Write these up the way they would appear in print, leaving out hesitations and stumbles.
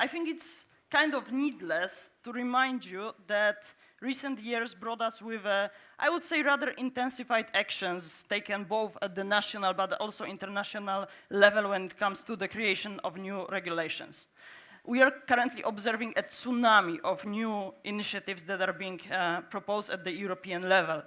I think it's kind of needless to remind you that recent years brought us with, I would say, rather intensified actions taken both at the national but also international level when it comes to the creation of new regulations. We are currently observing a tsunami of new initiatives that are being proposed at the European level.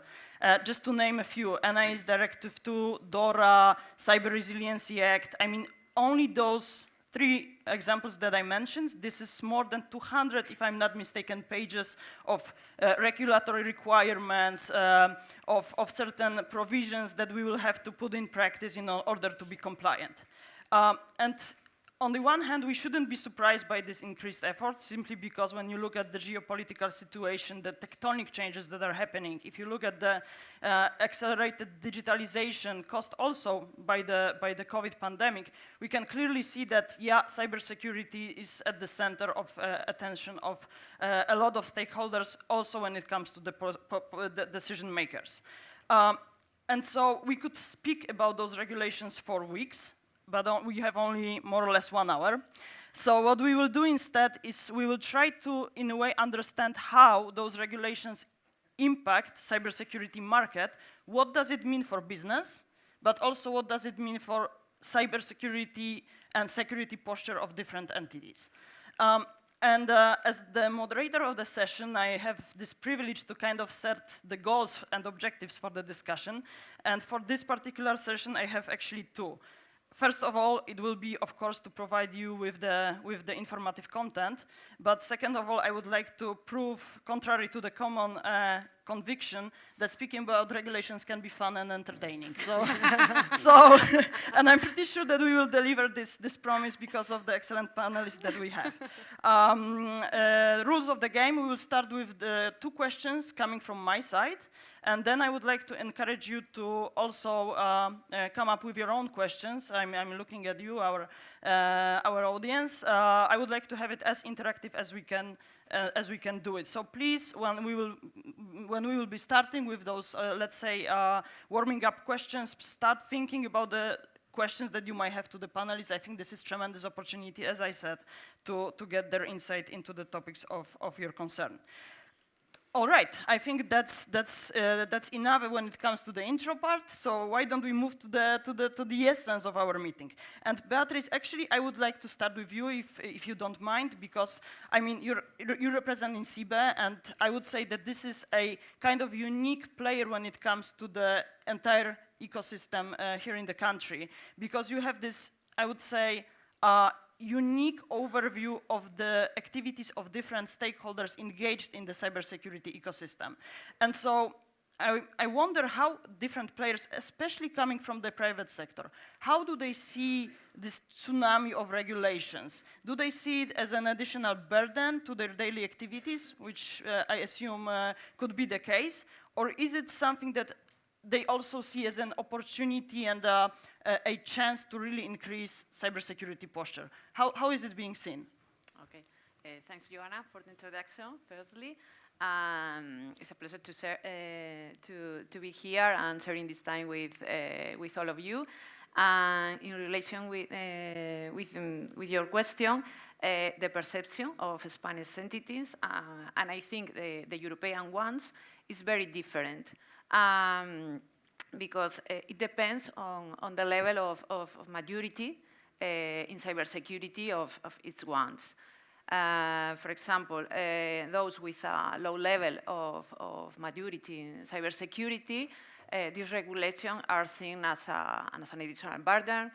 Just to name a few, NIS Directive 2, DORA, Cyber Resiliency Act, I mean, only those 3 examples that I mentioned, this is more than 200, if I'm not mistaken, pages of regulatory requirements, of certain provisions that we will have to put in practice in order to be compliant. And on the one hand, we shouldn't be surprised by this increased effort, simply because when you look at the geopolitical situation, the tectonic changes that are happening, if you look at the accelerated digitalization caused also by the COVID pandemic, we can clearly see that, yeah, cybersecurity is at the center of attention of a lot of stakeholders, also when it comes to the decision makers. And so we could speak about those regulations for weeks, but we have only more or less 1 hour. So what we will do instead is we will try to, in a way, understand how those regulations impact cybersecurity market, what does it mean for business, but also what does it mean for cybersecurity and security posture of different entities. As the moderator of the session, I have this privilege to kind of set the goals and objectives for the discussion. And for this particular session, I have actually 2. First of all, it will be, of course, to provide you with the informative content. But second of all, I would like to prove, contrary to the common conviction, that speaking about regulations can be fun and entertaining. And I'm pretty sure that we will deliver this promise because of the excellent panelists that we have. Rules of the game, we will start with the 2 questions coming from my side. And then I would like to encourage you to also come up with your own questions. I'm looking at you, our audience. I would like to have it as interactive as we can do it. So please, when we will be starting with those, let's say, warming up questions, start thinking about the questions that you might have to the panelists. I think this is tremendous opportunity, as I said, to get their insight into the topics of your concern. All right, I think that's enough when it comes to the intro part. So why don't we move to the essence of our meeting? And Beatriz, actually, I would like to start with you, if you don't mind, because I mean you represent INCIBE, and I would say that this is a kind of unique player when it comes to the entire ecosystem here in the country, because you have this, I would say, unique overview of the activities of different stakeholders engaged in the cybersecurity ecosystem. And so I wonder how different players, especially coming from the private sector, how do they see this tsunami of regulations? Do they see it as an additional burden to their daily activities, which I assume could be the case, or is it something that they also see as an opportunity and a chance to really increase cybersecurity posture? How is it being seen? Okay, thanks, Joanna, for the introduction, firstly. It's a pleasure to be here and sharing this time with all of you. In relation with your question, the perception of Spanish entities, and I think the European ones, is very different. Because it depends on the level of maturity in cybersecurity of each ones. For example, those with a low level of maturity in cybersecurity, these regulations are seen as an additional burden.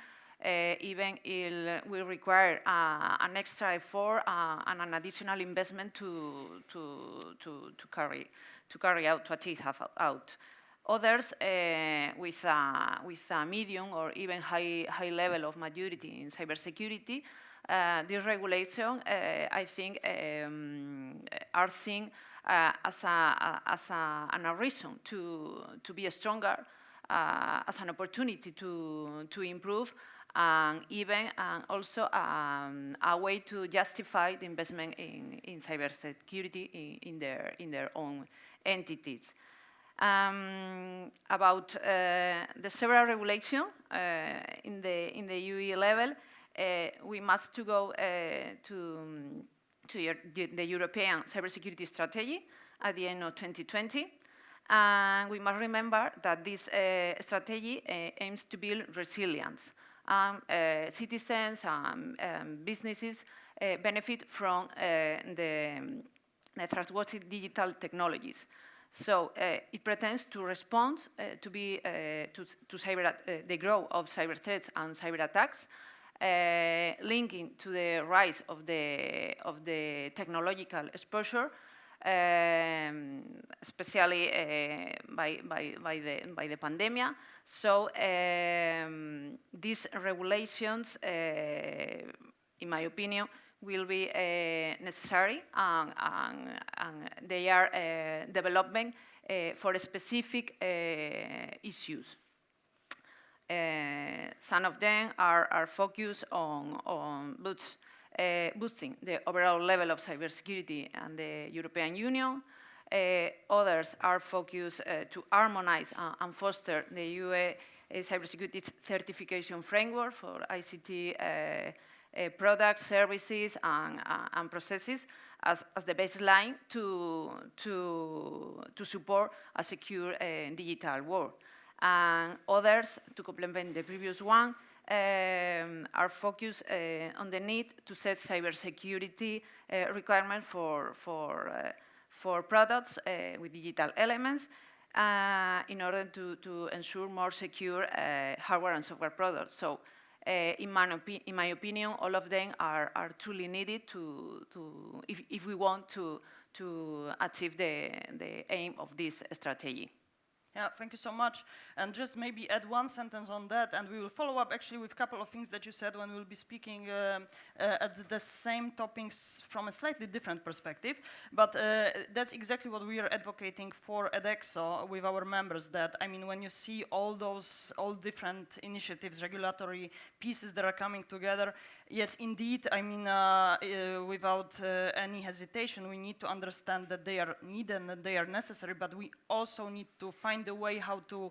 Even it will require an extra effort and an additional investment to carry out, to achieve out. Others with a medium or even high level of maturity in cybersecurity, this regulation, I think, are seen as a reason to be stronger, as an opportunity to improve, and even also a way to justify the investment in cybersecurity in their own entities. About the several regulation in the UE level, we must to go to the European Cybersecurity Strategy at the end of 2020. And we must remember that this strategy aims to build resilience. Citizens and businesses benefit from the trustworthy digital technologies. So it pretends to respond to the growth of cyber threats and cyber attacks, linking to the rise of the technological exposure, especially by the pandemic. So these regulations, in my opinion, will be necessary, and they are developing for specific issues. Some of them are focused on boosting the overall level of cybersecurity in the European Union. Others are focused to harmonize and foster the UE cybersecurity certification framework for ICT products, services, and processes as the baseline to support a secure digital world. And others, to complement the previous one, are focused on the need to set cybersecurity requirements for products with digital elements in order to ensure more secure hardware and software products. So, in my opinion, all of them are truly needed if we want to achieve the aim of this strategy. Yeah, thank you so much. And just maybe add one sentence on that, and we will follow up actually with a couple of things that you said when we'll be speaking at the same topics from a slightly different perspective. But that's exactly what we are advocating for at ECSO with our members. That, I mean, when you see all different initiatives, regulatory pieces that are coming together, yes, indeed, I mean, without any hesitation, we need to understand that they are needed and that they are necessary, but we also need to find a way how to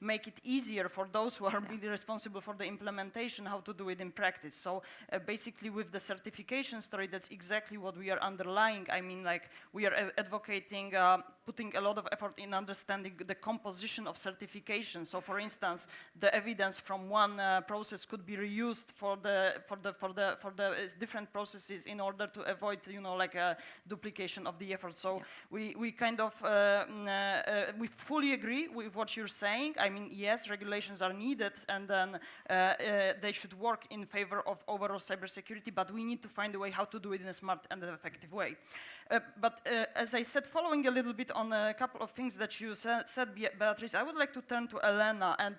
make it easier for those who are really responsible for the implementation, how to do it in practice. So basically with the certification story, that's exactly what we are underlying. I mean, like, we are advocating, putting a lot of effort in understanding the composition of certification. So for instance, the evidence from one process could be reused for the different processes in order to avoid, you know, like a duplication of the effort. So we kind of, we fully agree with what you're saying. I mean, yes, regulations are needed, and then they should work in favor of overall cybersecurity, but we need to find a way how to do it in a smart and effective way. But as I said, following a little bit on a couple of things that you said, Beatriz, I would like to turn to Elena and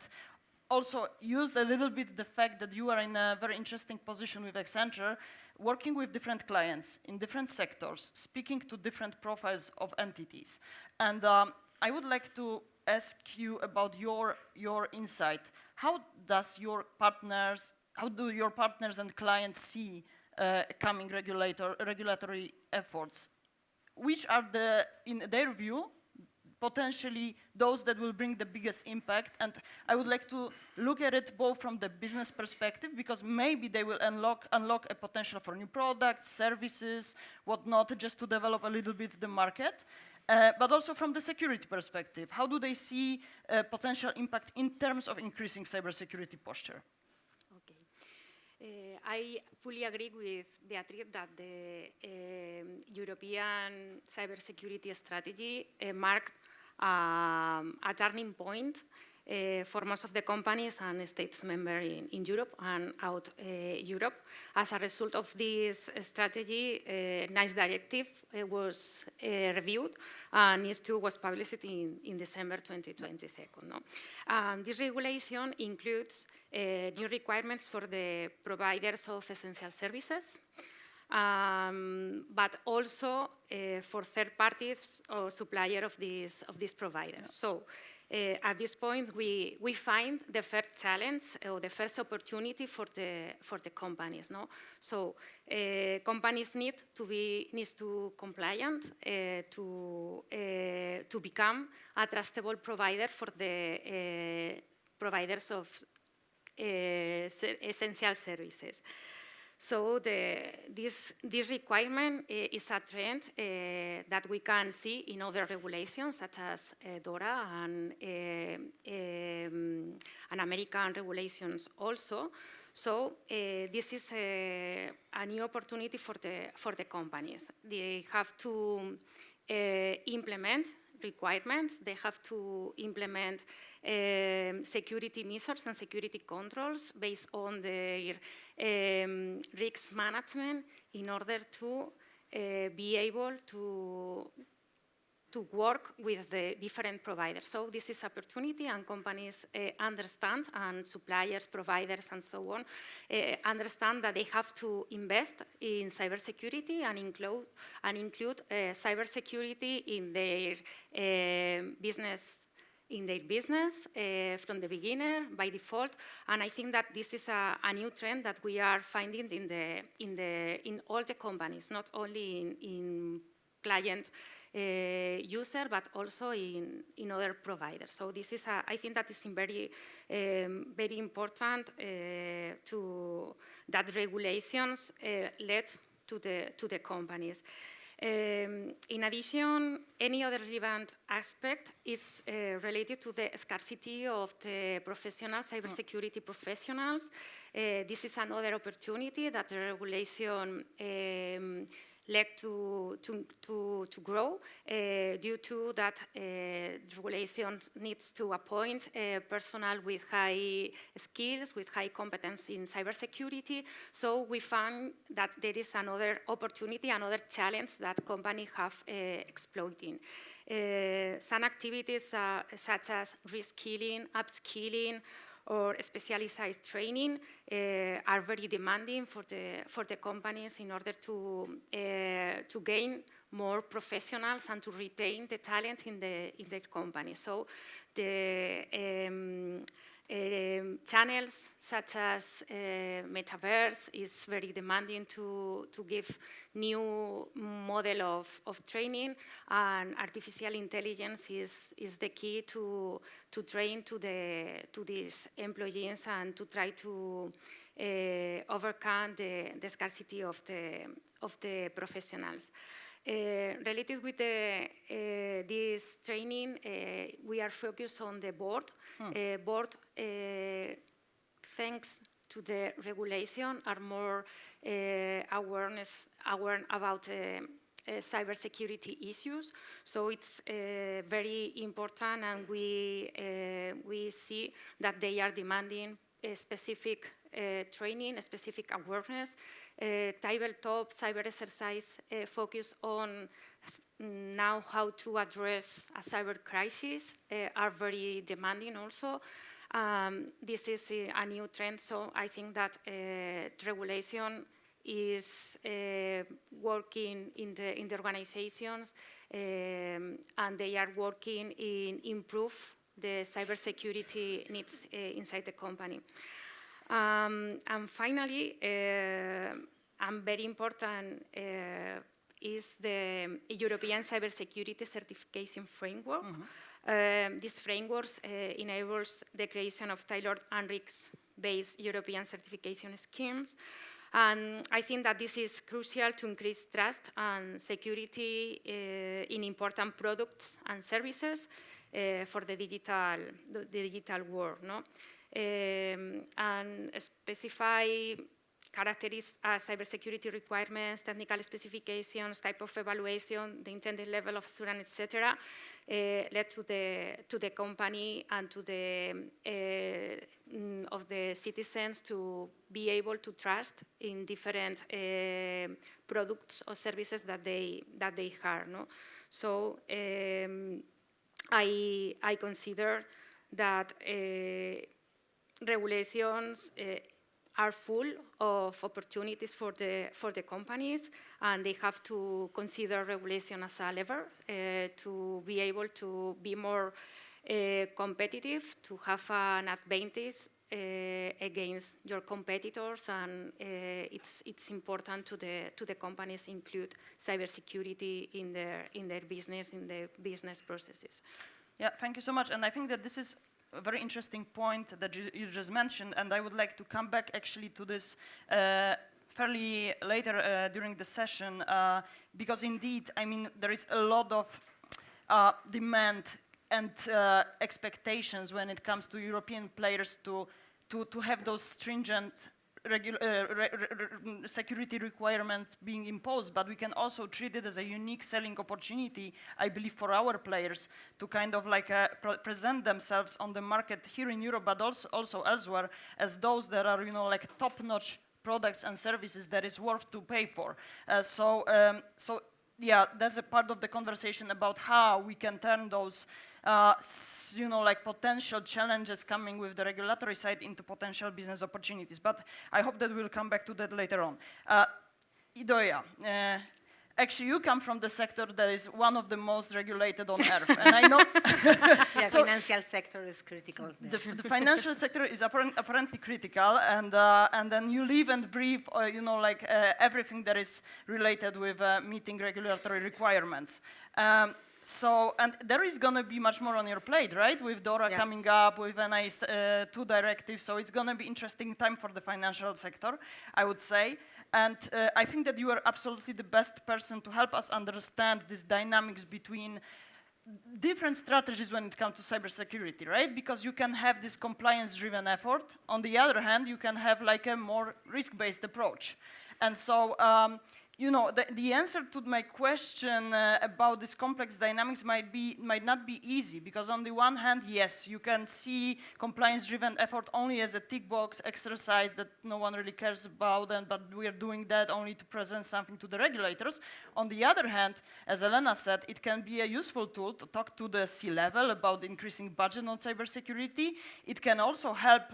also use a little bit the fact that you are in a very interesting position with Accenture, working with different clients in different sectors, speaking to different profiles of entities. And I would like to ask you about your insight. How do your partners and clients see coming regulatory efforts? Which are in their view, potentially those that will bring the biggest impact? And I would like to look at it both from the business perspective, because maybe they will unlock a potential for new products, services, whatnot, just to develop a little bit the market. But also from the security perspective, how do they see potential impact in terms of increasing cybersecurity posture? Okay. I fully agree with Beatriz that the European cybersecurity strategy marked a turning point for most of the companies and states members in Europe and out Europe. As a result of this strategy, NICE directive was reviewed, and NIS2 was published in December 2022. No? This regulation includes new requirements for the providers of essential services, but also for third parties or supplier of these providers. So at this point, we find the first challenge or the first opportunity for the companies. No? So companies need to be NIS2 compliant to become a trustable provider for the providers of essential services. So this requirement is a trend that we can see in other regulations, such as DORA and American regulations also. So this is a new opportunity for the companies. They have to implement requirements. They have to implement security measures and security controls based on their risk management in order to be able to work with the different providers. So this is opportunity, and companies understand, and suppliers, providers, and so on, understand that they have to invest in cybersecurity and include cybersecurity in their business from the beginning by default. And I think that this is a new trend that we are finding in all the companies, not only in client user, but also in other providers. So this is, I think that is very important that regulations led to the companies. In addition, any other relevant aspect is related to the scarcity of the professionals, cybersecurity professionals. This is another opportunity that the regulation led to grow due to that regulation needs to appoint personnel with high skills, with high competence in cybersecurity. So we found that there is another opportunity, another challenge that companies have exploiting. Some activities such as reskilling, upskilling, or specialized training are very demanding for the companies in order to gain more professionals and to retain the talent in the company. So the channels such as metaverse is very demanding to give new model of training, and artificial intelligence is the key to train to these employees and to try to overcome the scarcity of the professionals. Related with this training, we are focused on the board. Board, thanks to the regulation, are more aware about cybersecurity issues. So it's very important, and we see that they are demanding a specific training, a specific awareness. Tabletop cyber exercise focus on now how to address a cyber crisis are very demanding also. This is a new trend, so I think that regulation is working in the organizations, and they are working in improve the cybersecurity needs inside the company. And finally, and very important, is the European Cybersecurity Certification Framework. This framework enables the creation of tailored and risk-based European certification schemes. And I think that this is crucial to increase trust and security in important products and services for the digital world. No? And specify characteristics as cybersecurity requirements, technical specifications, type of evaluation, the intended level of assurance, etc., led to the company and to the of the citizens to be able to trust in different products or services that they have. No? So I consider that regulations are full of opportunities for the companies, and they have to consider regulation as a lever to be able to be more competitive, to have an advantage against your competitors, and it's important to the companies include cybersecurity in their business processes. Yeah, thank you so much. And I think that this is a very interesting point that you just mentioned, and I would like to come back actually to this fairly later during the session, because indeed, I mean, there is a lot of demand and expectations when it comes to European players to have those stringent security requirements being imposed, but we can also treat it as a unique selling opportunity, I believe, for our players to kind of like present themselves on the market here in Europe, but also elsewhere as those that are, you know, like top-notch products and services that is worth to pay for. So yeah, that's a part of the conversation about how we can turn those you know, like potential challenges coming with the regulatory side into potential business opportunities. But I hope that we'll come back to that later on. Idoia, actually you come from the sector that is one of the most regulated on earth. And I know the so financial sector is critical. the financial sector is apparently critical, and then you live and breathe, you know, like everything that is related with meeting regulatory requirements. So, and there is going to be much more on your plate, right? With DORA coming up, with NIS2 directive, so it's going to be interesting time for the financial sector, I would say. And I think that you are absolutely the best person to help us understand these dynamics between different strategies when it comes to cybersecurity, right? Because you can have this compliance-driven effort. On the other hand, you can have like a more risk-based approach. And so, you know, the answer to my question about this complex dynamics might not be easy, because on the one hand, yes, you can see compliance-driven effort only as a tick box exercise that no one really cares about, but we are doing that only to present something to the regulators. On the other hand, as Elena said, it can be a useful tool to talk to the C-level about increasing budget on cybersecurity. It can also help,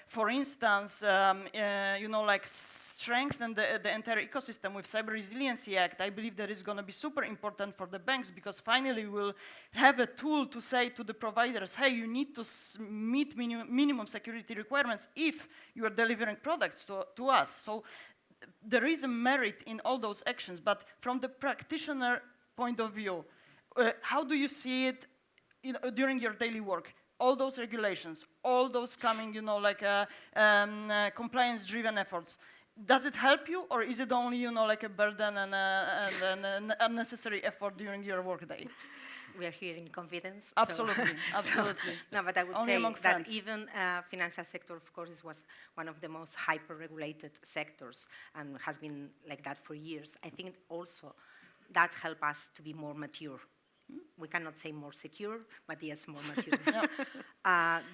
for instance, you know, like strengthen the entire ecosystem with Cyber Resiliency Act. I believe that is going to be super important for the banks, because finally we'll have a tool to say to the providers, hey, you need to meet minimum security requirements if you are delivering products to us. So there is a merit in all those actions, but from the practitioner point of view, how do you see it, you know, during your daily work? All those regulations, all those coming, you know, like compliance-driven efforts. Does it help you, or is it only, you know, like a burden and an unnecessary effort during your workday? We are here in confidence. Absolutely, so, absolutely. No, but I would only say that friends. even financial sector, of course, was one of the most hyper-regulated sectors and has been like that for years. I think also that helped us to be more mature. We cannot say more secure, but yes, more mature.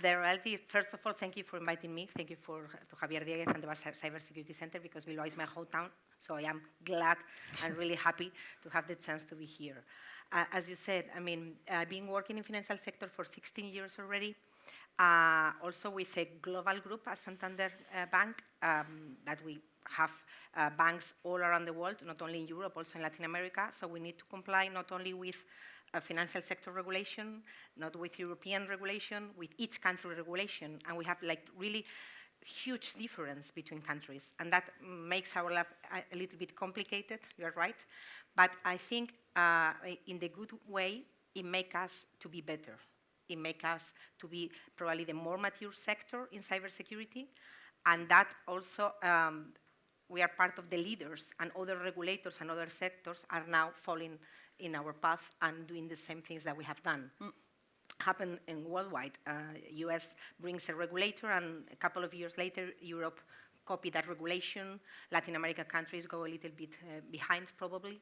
The reality, first of all, thank you for inviting me. Thank you to Javier Dieguez and the Cybersecurity Center, because Bilbao is my hometown, so I am glad and really happy to have the chance to be here. As you said, I mean, I've been working in financial sector for 16 years already, also with a global group at Santander Bank, that we have banks all around the world, not only in Europe, also in Latin America, so we need to comply not only with financial sector regulation, not with European regulation, with each country regulation, and we have like really huge difference between countries, and that makes our life a little bit complicated, you're right, but I think in the good way, it makes us to be better. It makes us to be probably the more mature sector in cybersecurity, and that also we are part of the leaders, and other regulators and other sectors are now following in our path and doing the same things that we have done. Happened in worldwide. US brings a regulator, and a couple of years later, Europe copied that regulation. Latin America countries go a little bit behind, probably.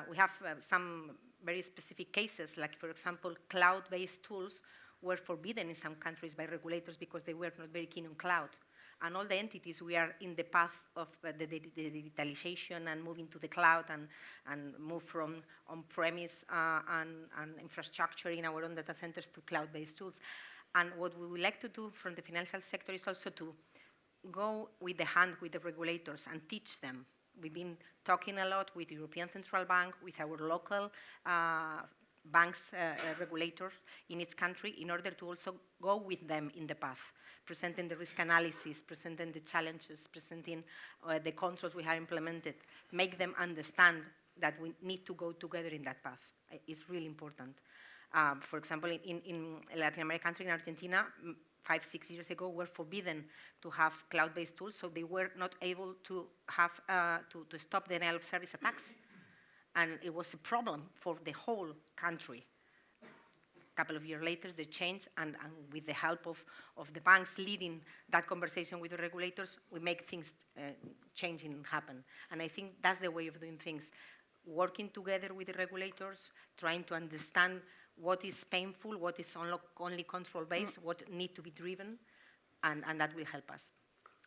We have some very specific cases, like, for example, cloud-based tools were forbidden in some countries by regulators because they were not very keen on cloud. And all the entities, we are in the path of the digitalization and moving to the cloud and move from on-premise and infrastructure in our own data centers to cloud-based tools. And what we would like to do from the financial sector is also to go with the hand with the regulators and teach them. We've been talking a lot with the European Central Bank, with our local banks regulators in each country, in order to also go with them in the path, presenting the risk analysis, presenting the challenges, presenting the controls we have implemented, make them understand that we need to go together in that path. It's really important. For example, in Latin American country, in Argentina, 5-6 years ago, were forbidden to have cloud-based tools, so they were not able to have to stop the denial of service attacks, and it was a problem for the whole country. A couple of years later, they changed, and with the help of the banks leading that conversation with the regulators, we make things change and happen. And I think that's the way of doing things, working together with the regulators, trying to understand what is painful, what is only control-based, what need to be driven, and that will help us.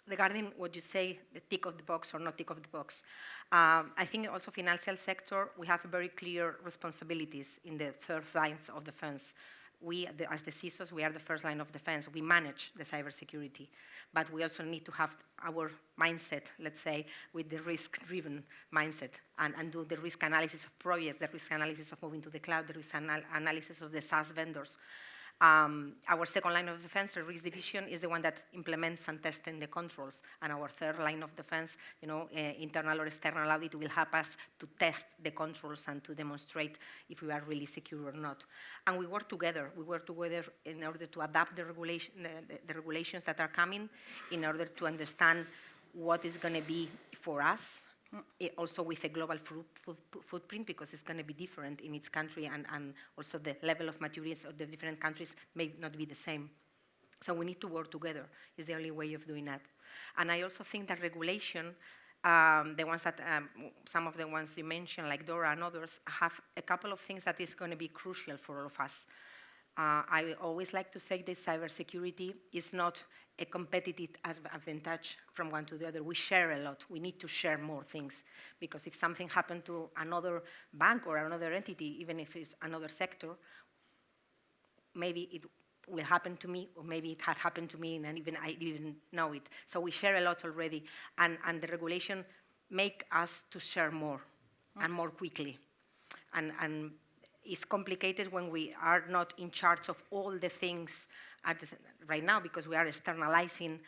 Regarding what you say, the tick of the box or not tick of the box, I think also financial sector, we have very clear responsibilities in the third lines of defense. We, as the CISOs, we are the first line of defense. We manage the cybersecurity, but we also need to have our mindset, let's say, with the risk-driven mindset, and do the risk analysis of projects, the risk analysis of moving to the cloud, the risk analysis of the SaaS vendors. Our second line of defense, the risk division, is the one that implements and tests the controls. And our third line of defense, internal or external audit, will help us to test the controls and to demonstrate if we are really secure or not. And we work together. We work together in order to adapt the regulations that are coming, in order to understand what is going to be for us, also with a global footprint, because it's going to be different in each country, and also the level of maturity of the different countries may not be the same. So we need to work together. It's the only way of doing that. And I also think that regulation, the ones that, some of the ones you mentioned, like DORA and others, have a couple of things that is going to be crucial for all of us. I always like to say that cybersecurity is not a competitive advantage from one to the other. We share a lot. We need to share more things, because if something happened to another bank or another entity, even if it's another sector, maybe it will happen to me, or maybe it had happened to me and I didn't know it. So we share a lot already, and the regulation make us to share more and more quickly. And it's complicated when we are not in charge of all the things right now, because we are externalizing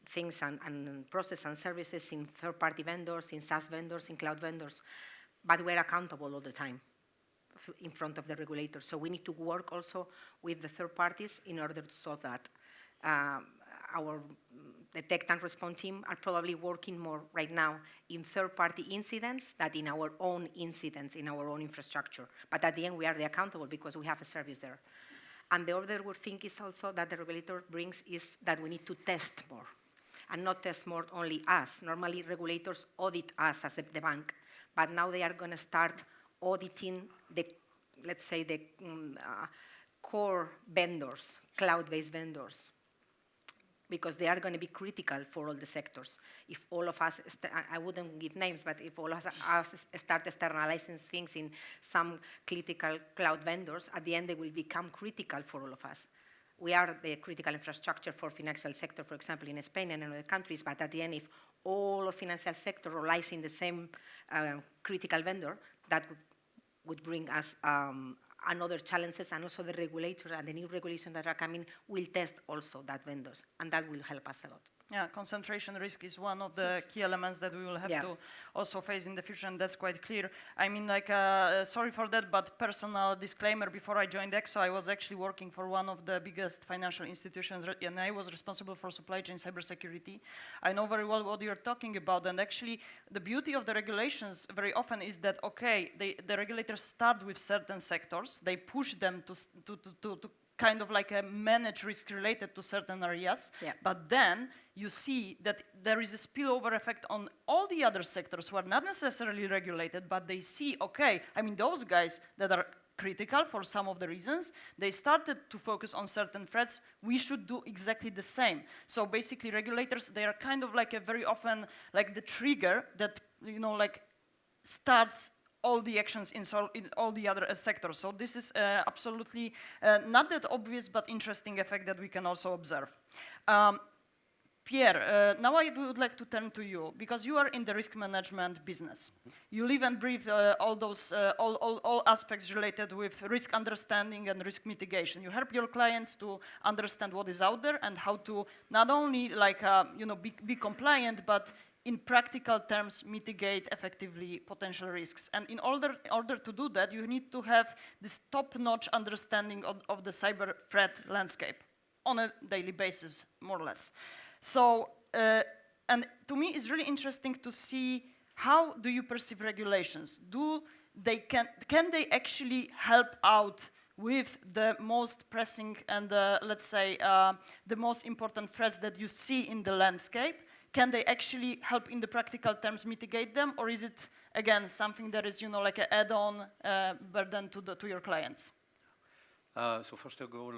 things and process and services in third-party vendors, in SaaS vendors, in cloud vendors, but we're accountable all the time in front of the regulators. So we need to work also with the third parties in order to solve that. Our detect and respond team are probably working more right now in third-party incidents than in our own incidents, in our own infrastructure. But at the end, we are the accountable because we have a service there. And the other thing is also that the regulator brings is that we need to test more, and not test more only us. Normally, regulators audit us as the bank, but now they are going to start auditing the, let's say, the core vendors, cloud-based vendors, because they are going to be critical for all the sectors. If all of us, I wouldn't give names, but if all of us start externalizing things in some critical cloud vendors, at the end they will become critical for all of us. We are the critical infrastructure for financial sector, for example, in Spain and in other countries, but at the end, if all of financial sector relies in the same critical vendor, that would bring us another challenges, and also the regulator and the new regulations that are coming will test also that vendors, and that will help us a lot. Yeah, concentration risk is one of the key elements that we will have to also face in the future, and that's quite clear. I mean, like, sorry for that, but personal disclaimer, before I joined ECSO, I was actually working for one of the biggest financial institutions, and I was responsible for supply chain cybersecurity. I know very well what you're talking about, and actually, the beauty of the regulations very often is that, okay, the regulators start with certain sectors, they push them to kind of like manage risk related to certain areas, but then you see that there is a spillover effect on all the other sectors who are not necessarily regulated, but they see, okay, I mean, those guys that are critical for some of the reasons, they started to focus on certain threats, we should do exactly the same. So basically regulators, they are kind of like a very often like the trigger that, you know, like starts all the actions in all the other sectors. So this is absolutely not that obvious, but interesting effect that we can also observe. Pierre, now I would like to turn to you, because you are in the risk management business. You live and breathe all those all aspects related with risk understanding and risk mitigation. You help your clients to understand what is out there and how to not only like be compliant, but in practical terms, mitigate effectively potential risks. And in order to do that, you need to have this top-notch understanding of the cyber threat landscape on a daily basis, more or less. So, and to me, it's really interesting to see how do you perceive regulations? Can they actually help out with the most pressing and, let's say, the most important threats that you see in the landscape? Can they actually help in the practical terms mitigate them? Or is it, again, something that is, like an add-on burden to your clients? So first of all,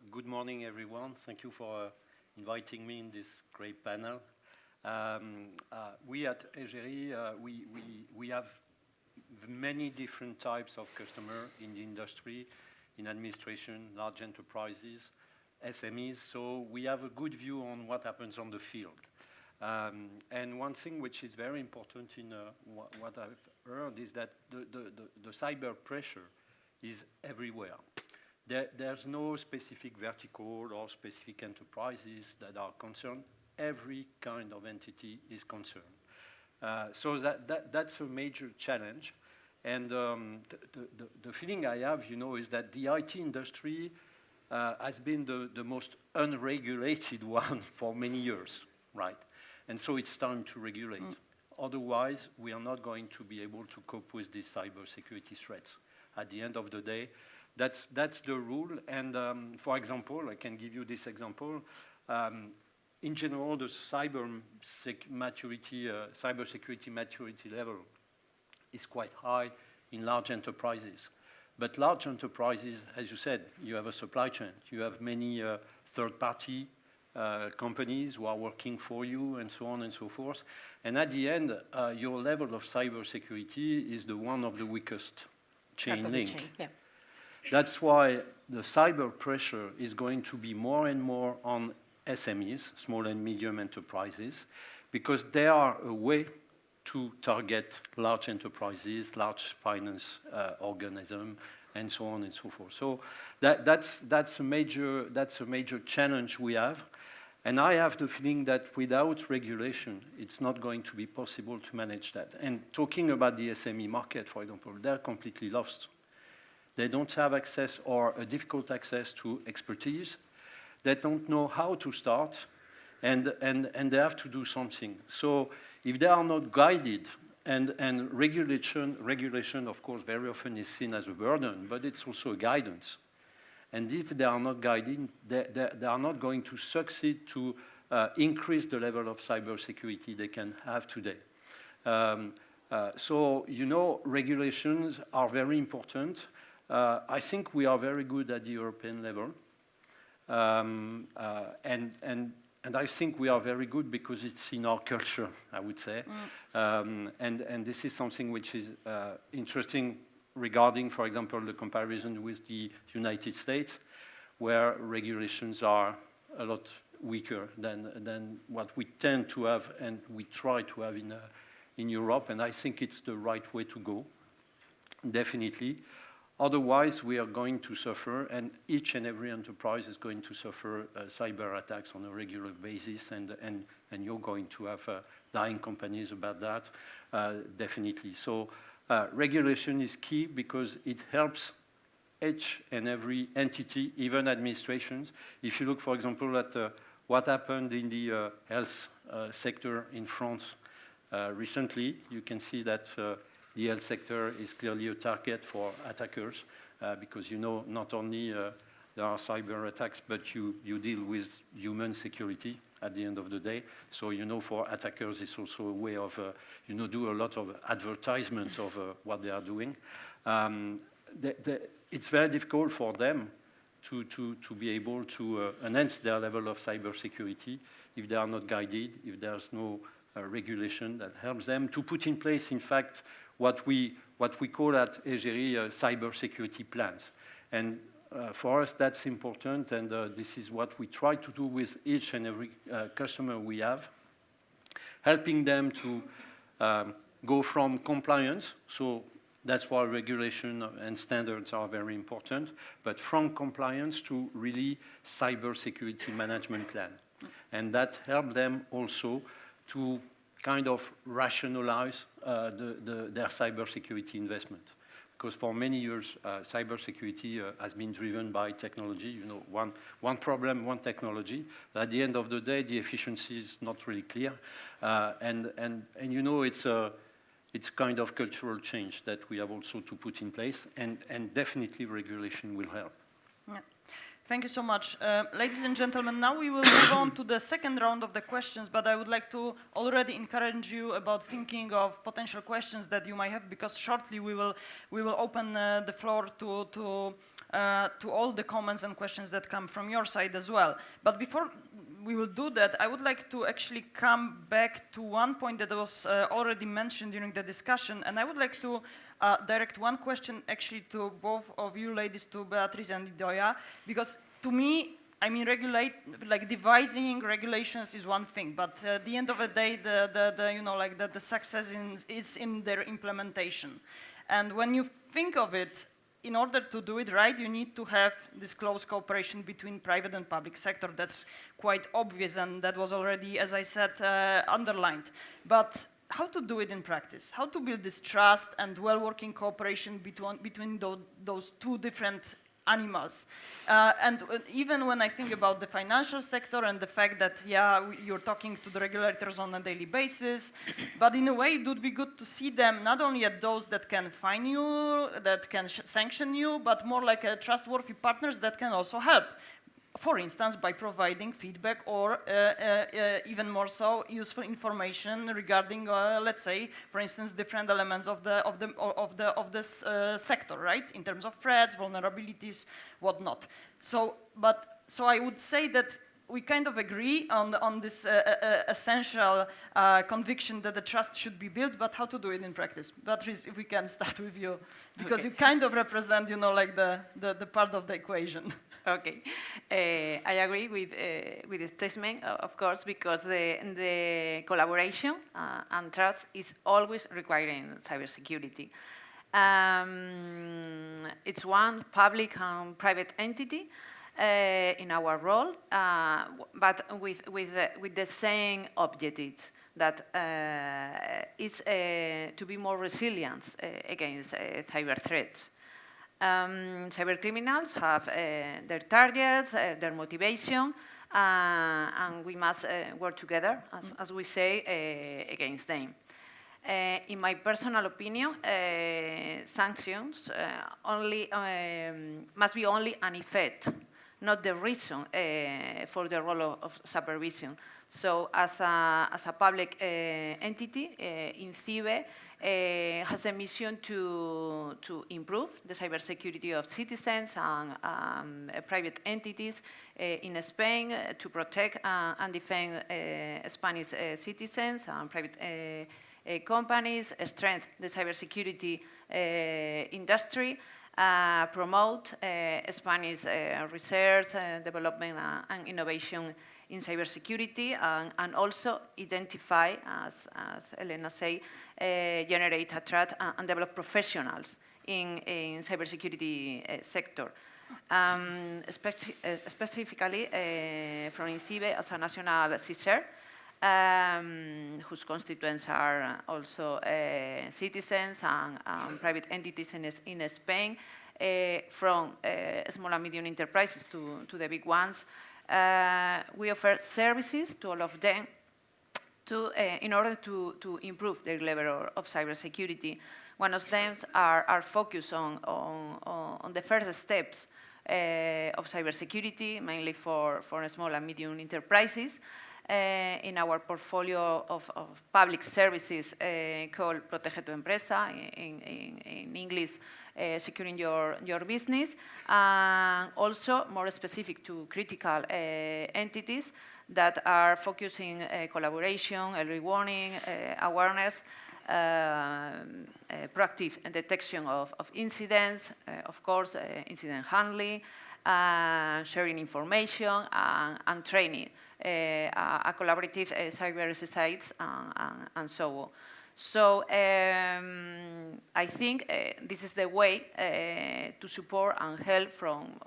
good morning, everyone. Thank you for inviting me in this great panel. We at EGERIE, we have many different types of customers in the industry, in administration, large enterprises, SMEs. So we have a good view on what happens on the field. And one thing which is very important in what I've heard is that the cyber pressure is everywhere. There's no specific vertical or specific enterprises that are concerned. Every kind of entity is concerned. So that's a major challenge. And the feeling I have, is that the IT industry has been the most unregulated one for many years, right? And so it's time to regulate. Otherwise, we are not going to be able to cope with these cybersecurity threats. At the end of the day, that's the rule. And for example, I can give you this example. In general, the cybersecurity maturity level is quite high in large enterprises. But large enterprises, as you said, you have a supply chain. You have many third-party companies who are working for you and so on and so forth. And at the end, your level of cybersecurity is the one of the weakest chain link. Yeah. That's why the cyber pressure is going to be more and more on SMEs, small and medium enterprises, because they are a way to target large enterprises, large finance organisms, and so on and so forth. So that's a major challenge we have. And I have the feeling that without regulation, it's not going to be possible to manage that. And talking about the SME market, for example, they're completely lost. They don't have access or a difficult access to expertise. They don't know how to start, and they have to do something. So if they are not guided, and regulation, of course, very often is seen as a burden, but it's also a guidance. And if they are not guided, they are not going to succeed to increase the level of cybersecurity they can have today. So, regulations are very important. I think we are very good at the European level. And I think we are very good because it's in our culture, I would say. And this is something which is interesting regarding, for example, the comparison with the United States, where regulations are a lot weaker than what we tend to have and we try to have in Europe. And I think it's the right way to go, definitely. Otherwise, we are going to suffer, and each and every enterprise is going to suffer cyber attacks on a regular basis, and you're going to have dying companies about that, definitely. So regulation is key because it helps each and every entity, even administrations. If you look, for example, at what happened in the health sector in France recently, you can see that the health sector is clearly a target for attackers because, not only there are cyber attacks, but you deal with human security at the end of the day. So, for attackers, it's also a way of, do a lot of advertisement of what they are doing. It's very difficult for them to be able to enhance their level of cybersecurity if they are not guided, if there's no regulation that helps them to put in place, in fact, what we call at EGERIE cybersecurity plans. And for us, that's important, and this is what we try to do with each and every customer we have, helping them to go from compliance, so that's why regulation and standards are very important, but from compliance to really cybersecurity management plan. And that helps them also to kind of rationalize their cybersecurity investment. Because for many years, cybersecurity has been driven by technology. You know, one problem, one technology. At the end of the day, the efficiency is not really clear, and you know, it's kind of cultural change that we have also to put in place, and definitely regulation will help. Yeah. Thank you so much. Ladies and gentlemen, now we will move on to the second round of the questions, but I would like to already encourage you about thinking of potential questions that you might have, because shortly we will open the floor to all the comments and questions that come from your side as well. But before we will do that, I would like to actually come back to one point that was already mentioned during the discussion, and I would like to direct one question actually to both of you ladies, to Beatriz and Idoia, because to me, I mean, devising regulations is one thing, but at the end of the day, the success is in their implementation. And when you think of it, in order to do it right, you need to have this close cooperation between private and public sector. That's quite obvious, and that was already, as I said, underlined. But how to do it in practice? How to build this trust and well-working cooperation between those two different animals? And even when I think about the financial sector and the fact that, yeah, you're talking to the regulators on a daily basis, but in a way it would be good to see them not only at those that can fine you, that can sanction you, but more like a trustworthy partners that can also help. For instance, by providing feedback or even more so, useful information regarding, let's say, for instance, different elements of this sector, right? In terms of threats, vulnerabilities, whatnot. So I would say that we kind of agree on this essential conviction that the trust should be built, but how to do it in practice? Beatriz, if we can start with you, because you kind of represent, you know, like the part of the equation. Okay, I agree with the statement, of course, because the collaboration and trust is always required in cybersecurity. It's one public and private entity in our role, but with the same objectives, that is to be more resilient against cyber threats. Cyber criminals have their targets, their motivation, and we must work together, as we say, against them. In my personal opinion, sanctions must be only an effect, not the reason for the role of supervision. So, as a public entity, INCIBE has a mission to improve the cybersecurity of citizens and private entities in Spain, to protect and defend Spanish citizens and private companies, strengthen the cybersecurity industry, promote Spanish research, development and innovation in cybersecurity, and also identify, as Elena said, generate, attract, and develop professionals in cybersecurity sector. Specifically from INCIBE as a national CISO, whose constituents are also citizens and private entities in Spain, from small and medium enterprises to the big ones. We offer services to all of them in order to improve their level of cybersecurity. One of them are focused on the first steps of cybersecurity, mainly for small and medium enterprises. In our portfolio of public services called Protege tu Empresa, in English, securing your business, and also more specific to critical entities that are focusing collaboration, early warning, awareness, proactive detection of incidents, of course, incident handling, sharing information, and training, a collaborative cyber exercise, and so on. So I think this is the way to support and help from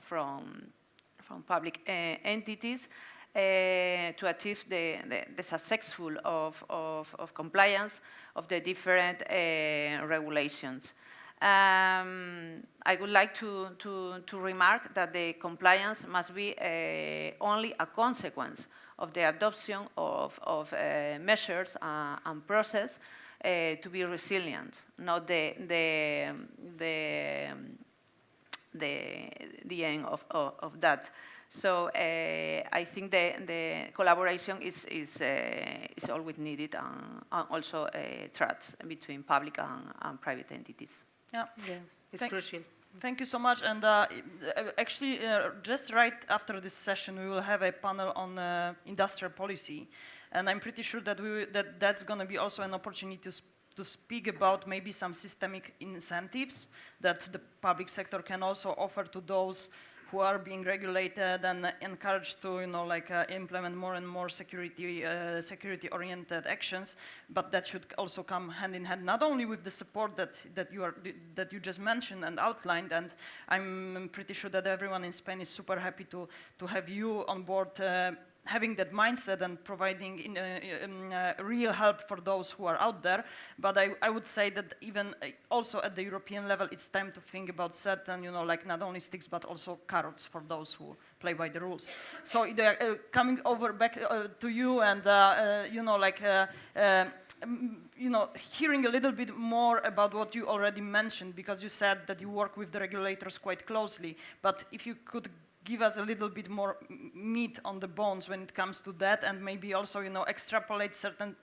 public entities to achieve the successful of compliance of the different regulations. I would like to remark that the compliance must be only a consequence of the adoption of measures and process to be resilient, not the end of that. So I think the collaboration is always needed, and also trust between public and private entities. Yeah, it's crucial. Thank you so much. And actually, just right after this session, we will have a panel on industrial policy. And I'm pretty sure that that's going to be also an opportunity to speak about maybe some systemic incentives that the public sector can also offer to those who are being regulated and encouraged to, implement more and more security-oriented actions. But that should also come hand in hand, not only with the support that you just mentioned and outlined. And I'm pretty sure that everyone in Spain is super happy to have you on board, having that mindset and providing real help for those who are out there. But I would say that even also at the European level, it's time to think about certain, not only sticks, but also carrots for those who play by the rules. So coming over back to you and, hearing a little bit more about what you already mentioned, because you said that you work with the regulators quite closely. But if you could give us a little bit more meat on the bones when it comes to that, and maybe also, extrapolate certain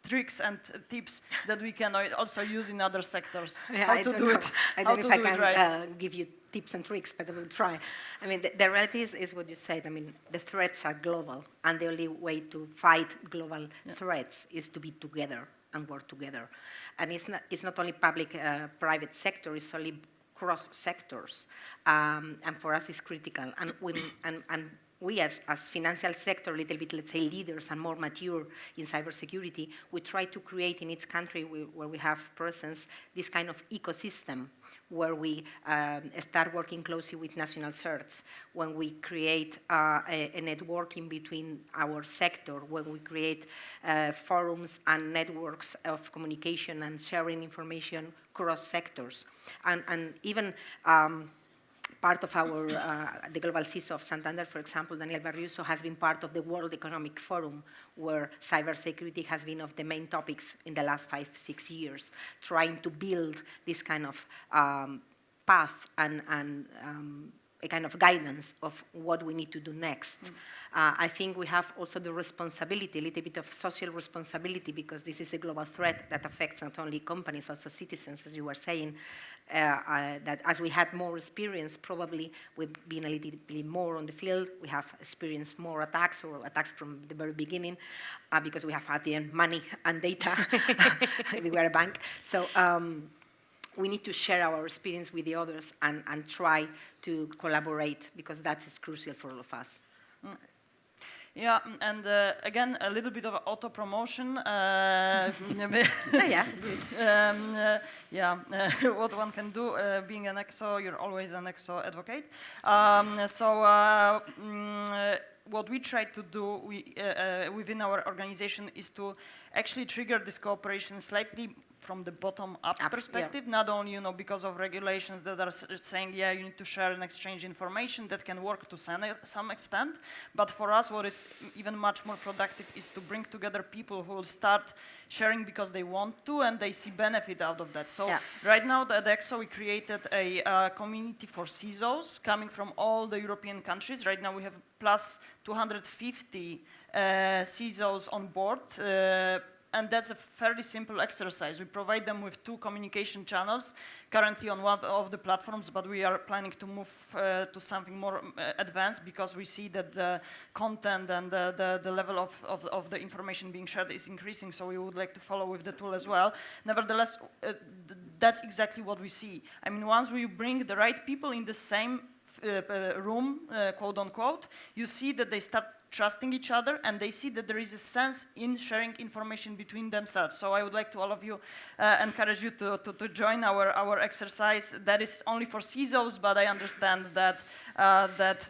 tricks and tips that we can also use in other sectors. Yeah, how to do it. I don't know if I can give you tips and tricks, but I will try. I mean, the reality is what you said. I mean, the threats are global, and the only way to fight global threats is to be together and work together. And it's not only public, private sector, it's only cross sectors, and for us it's critical. And we as financial sector, a little bit, let's say, leaders and more mature in cybersecurity, we try to create in each country where we have presence this kind of ecosystem where we start working closely with national certs, when we create a networking between our sector, when we create forums and networks of communication and sharing information cross sectors. And even part of our, the global CISO of Santander, for example, Daniel Barriuso, has been part of the World Economic Forum, where cybersecurity has been of the main topics in the last 5-6 years, trying to build this kind of path and a kind of guidance of what we need to do next. I think we have also the responsibility, a little bit of social responsibility, because this is a global threat that affects not only companies, also citizens, as you were saying, that as we had more experience, probably we've been a little bit more on the field, we have experienced more attacks, or attacks from the very beginning, because we have at the end money and data. We were a bank. So we need to share our experience with the others and try to collaborate, because that is crucial for all of us. Yeah, and again, a little bit of auto-promotion. What one can do, being an ECSO, you're always an ECSO advocate. What we try to do within our organization is to actually trigger this cooperation slightly from the bottom-up perspective, not only because of regulations that are saying, you need to share and exchange information. That can work to some extent, but for us what is even much more productive is to bring together people who will start sharing because they want to and they see benefit out of that. So right now at ECSO we created a community for CISOs coming from all the European countries. Right now we have plus 250 CISOs on board. And that's a fairly simple exercise. We provide them with 2 communication channels, currently on one of the platforms, but we are planning to move to something more advanced, because we see that the content and the level of the information being shared is increasing, so we would like to follow with the tool as well. Nevertheless, that's exactly what we see. I mean, once we bring the right people in the same room, quote unquote, you see that they start trusting each other, and they see that there is a sense in sharing information between themselves. So I would like to all of you encourage you to join our exercise. That is only for CISOs, but I understand that that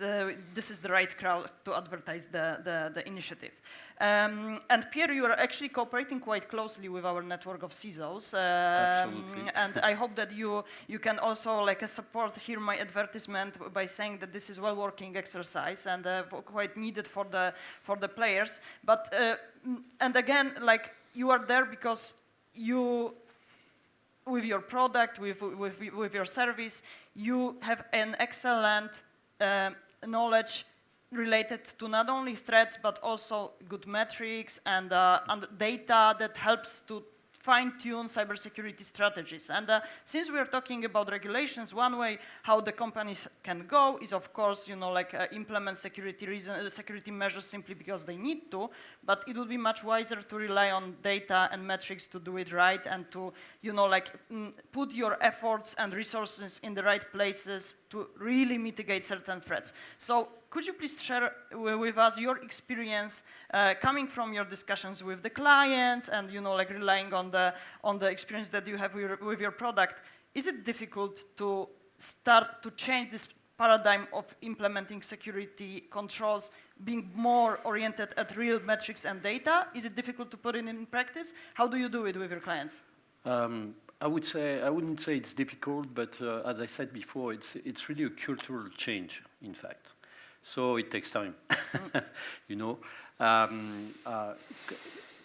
this is the right crowd to advertise the initiative. And Pierre, you are actually cooperating quite closely with our network of CISOs. Absolutely. And I hope that you can also support here my advertisement by saying that this is well-working exercise and quite needed for the players. But and again, you are there because you, with your product, with your service, you have an excellent knowledge related to not only threats, but also good metrics and data that helps to fine-tune cybersecurity strategies. And since we are talking about regulations, one way how the companies can go is, of course, implement security measures simply because they need to, but it would be much wiser to rely on data and metrics to do it right and to, put your efforts and resources in the right places to really mitigate certain threats. So could you please share with us your experience coming from your discussions with the clients and relying on the experience that you have with your product? Is it difficult to start to change this paradigm of implementing security controls, being more oriented at real metrics and data? Is it difficult to put it in practice? How do you do it with your clients? I wouldn't say it's difficult, but as I said before, it's really a cultural change, in fact. So it takes time,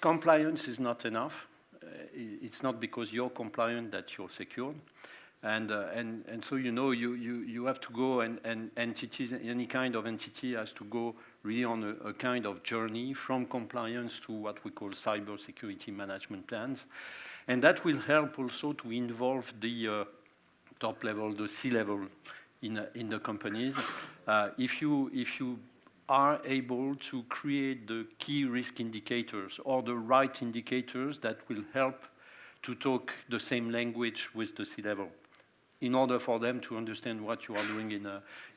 Compliance is not enough. It's not because you're compliant that you're secure. And so, you have to go and entities, any kind of entity has to go really on a kind of journey from compliance to what we call cybersecurity management plans. And that will help also to involve the top level, the C-level in the companies. If you are able to create the key risk indicators or the right indicators that will help to talk the same language with the C-level in order for them to understand what you are doing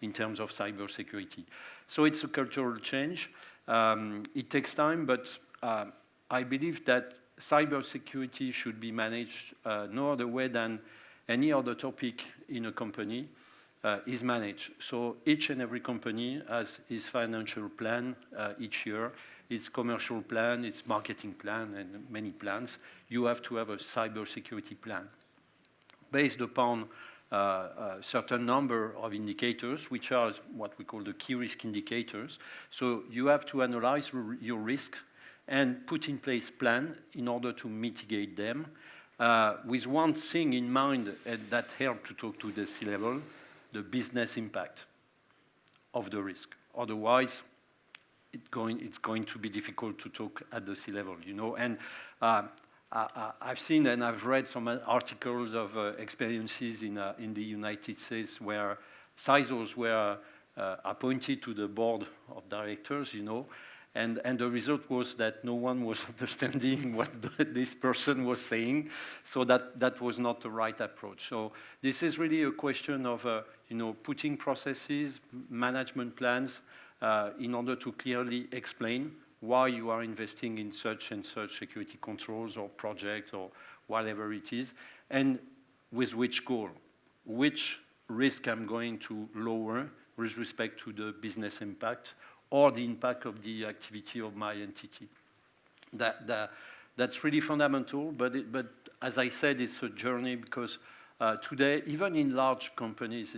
in terms of cybersecurity. So it's a cultural change. It takes time, but I believe that cybersecurity should be managed no other way than any other topic in a company is managed. So each and every company has its financial plan each year, its commercial plan, its marketing plan, and many plans. You have to have a cybersecurity plan based upon a certain number of indicators, which are what we call the key risk indicators. So you have to analyze your risks and put in place plan in order to mitigate them, with one thing in mind that helps to talk to the C-level, the business impact of the risk. Otherwise, it's going to be difficult to talk at the C-level, And I've seen and I've read some articles of experiences in the United States where CISOs were appointed to the board of directors, And the result was that no one was understanding what this person was saying, so that was not the right approach. So this is really a question of putting processes, management plans, in order to clearly explain why you are investing in such and such security controls or projects or whatever it is, and with which goal, which risk I'm going to lower with respect to the business impact or the impact of the activity of my entity. That's really fundamental, but as I said, it's a journey because today, even in large companies,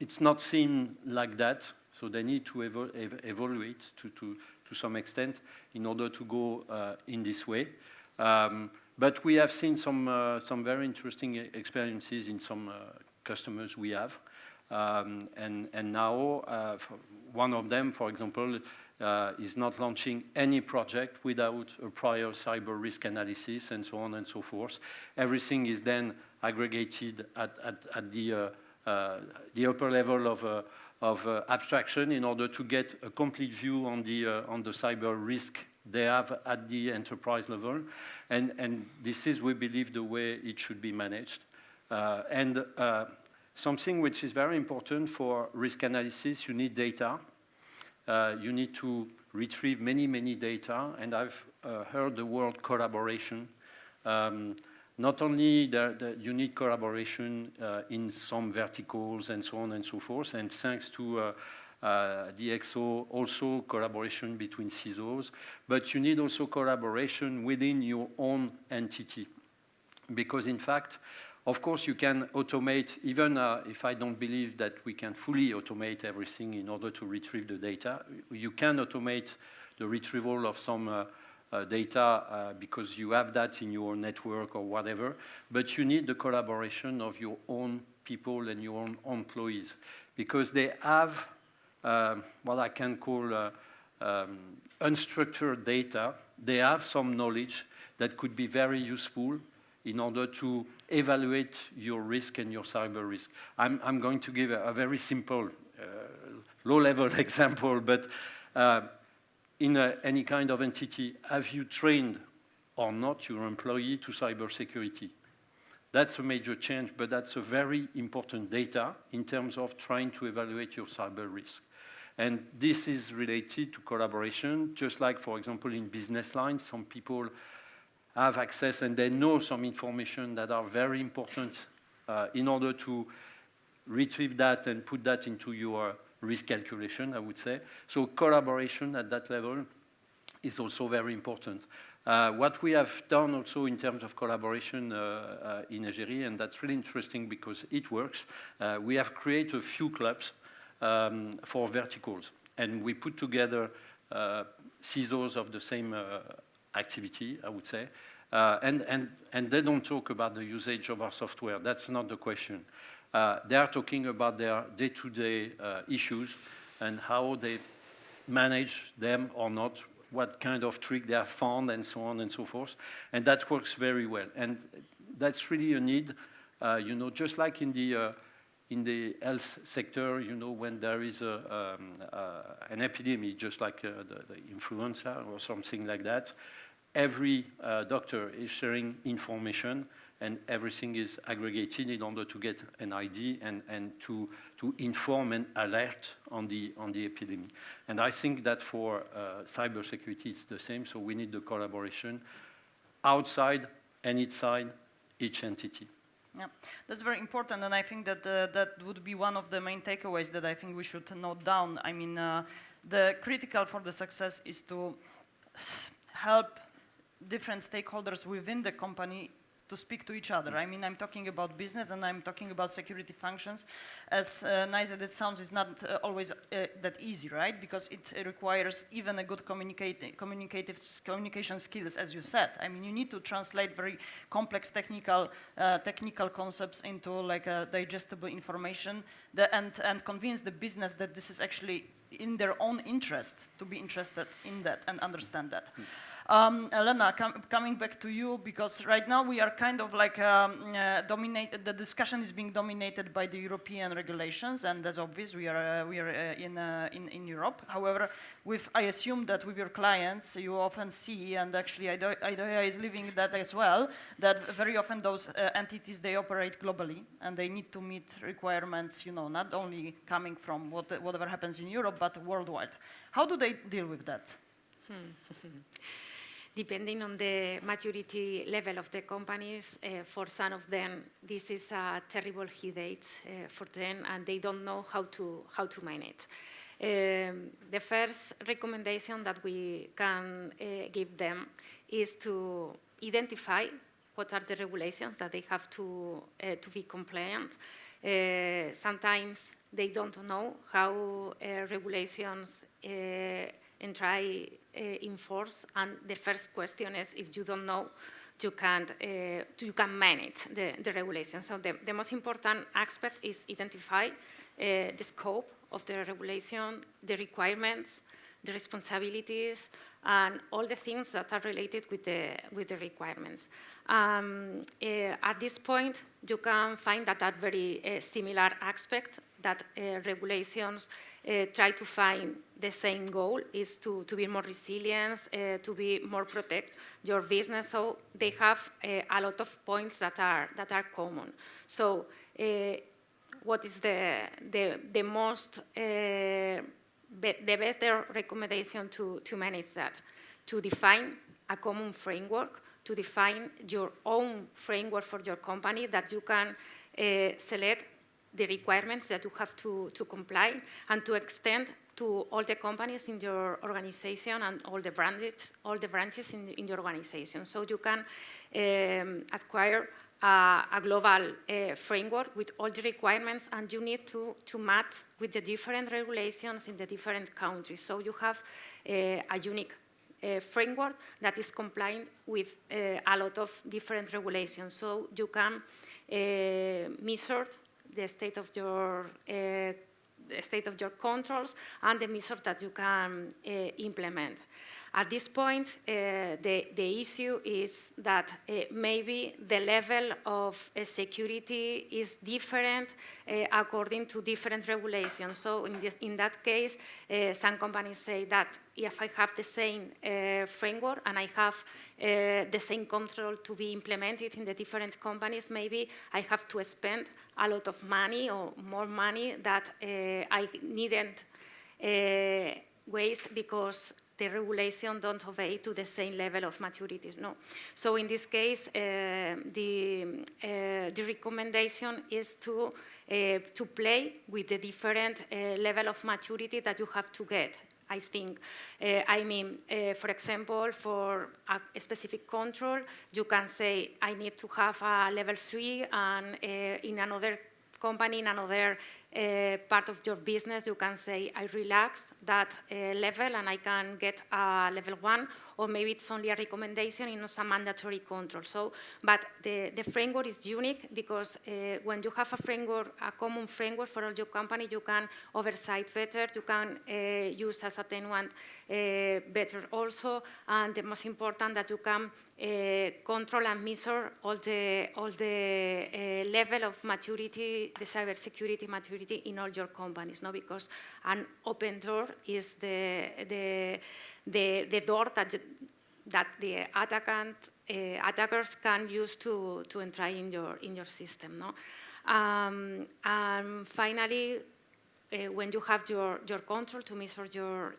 it's not seen like that, so they need to evaluate to some extent in order to go in this way. But we have seen some very interesting experiences in some customers we have. And now, one of them, for example, is not launching any project without a prior cyber risk analysis and so on and so forth. Everything is then aggregated at the upper level of abstraction in order to get a complete view on the cyber risk they have at the enterprise level. And this is, we believe, the way it should be managed. Something which is very important for risk analysis, you need data. You need to retrieve many, many data. And I've heard the word collaboration. not only you need collaboration in some verticals and so on and so forth, and thanks to the ECSO, also collaboration between CISOs, but you need also collaboration within your own entity. Because in fact, of course, you can automate, even if I don't believe that we can fully automate everything in order to retrieve the data, you can automate the retrieval of some data because you have that in your network or whatever, but you need the collaboration of your own people and your own employees, because they have what I can call unstructured data. They have some knowledge that could be very useful in order to evaluate your risk and your cyber risk. I'm going to give a very simple, low-level example, but in any kind of entity, have you trained or not your employee to cybersecurity? That's a major change, but that's a very important data in terms of trying to evaluate your cyber risk. And this is related to collaboration, just like, for example, in business lines, some people have access and they know some information that are very important in order to retrieve that and put that into your risk calculation, I would say. So collaboration at that level is also very important. What we have done also in terms of collaboration in EGERIE, and that's really interesting because it works, we have created a few clubs for verticals. And we put together CISOs of the same activity, I would say. And they don't talk about the usage of our software. That's not the question. They are talking about their day-to-day issues and how they manage them or not, what kind of trick they have found, and so on and so forth. And that works very well. And that's really a need, you know, just like in the health sector, you know, when there is an epidemic, just like the influenza or something like that, every doctor is sharing information and everything is aggregated in order to get an ID and to inform and alert on the epidemic. And I think that for cybersecurity it's the same, so we need the collaboration outside and inside each entity. Yeah, that's very important, and I think that that would be one of the main takeaways that I think we should note down. I mean, the critical for the success is to help different stakeholders within the company to speak to each other. I mean, I'm talking about business and I'm talking about security functions. As nice as it sounds, it's not always that easy, right? Because it requires even a good communication skills, as you said. I mean, you need to translate very complex technical concepts into like a digestible information and convince the business that this is actually in their own interest to be interested in that and understand that. Elena, coming back to you, because right now we are kind of like the discussion is being dominated by the European regulations, and as obvious, we are in Europe. However, I assume that with your clients, you often see, and actually Idoia is living that as well, that very often those entities, they operate globally, and they need to meet requirements, you know, not only coming from whatever happens in Europe, but worldwide. How do they deal with that? Depending on the maturity level of the companies, for some of them, this is a terrible headache for them, and they don't know how to manage. The first recommendation that we can give them is to identify what are the regulations that they have to be compliant. Sometimes they don't know how regulations and try enforce, and the first question is, if you don't know, you can manage the regulation. So the most important aspect is identify the scope of the regulation, the requirements, the responsibilities, and all the things that are related with the requirements. At this point, you can find that are very similar aspects, that regulations try to find the same goal, is to be more resilient, to be more protect your business. So they have a lot of points that are common. So what is the most the best recommendation to manage that? To define a common framework, to define your own framework for your company that you can select the requirements that you have to comply and to extend to all the companies in your organization and all the branches in your organization. So you can acquire a global framework with all the requirements, and you need to match with the different regulations in the different countries. So you have a unique framework that is compliant with a lot of different regulations. So you can measure the state of your controls and the measures that you can implement. At this point, the issue is that maybe the level of security is different according to different regulations. So in that case, some companies say that if I have the same framework and I have the same control to be implemented in the different companies, maybe I have to spend a lot of money or more money that I needn't waste because the regulation don't obey to the same level of maturity. No. So in this case, the recommendation is to play with the different level of maturity that you have to get. I think, for example, for a specific control, you can say, I need to have a level 3, and in another company, in another part of your business, you can say, I relaxed that level and I can get a level 1, or maybe it's only a recommendation, it's not a mandatory control. So, but the framework is unique because when you have a framework, a common framework for all your company, you can oversight better, you can use as attenuant better also, and the most important that you can control and measure all the level of maturity, the cybersecurity maturity in all your companies, no? Because an open door is the door that the attackers can use to enter in your system, no? And finally, when you have your control to measure your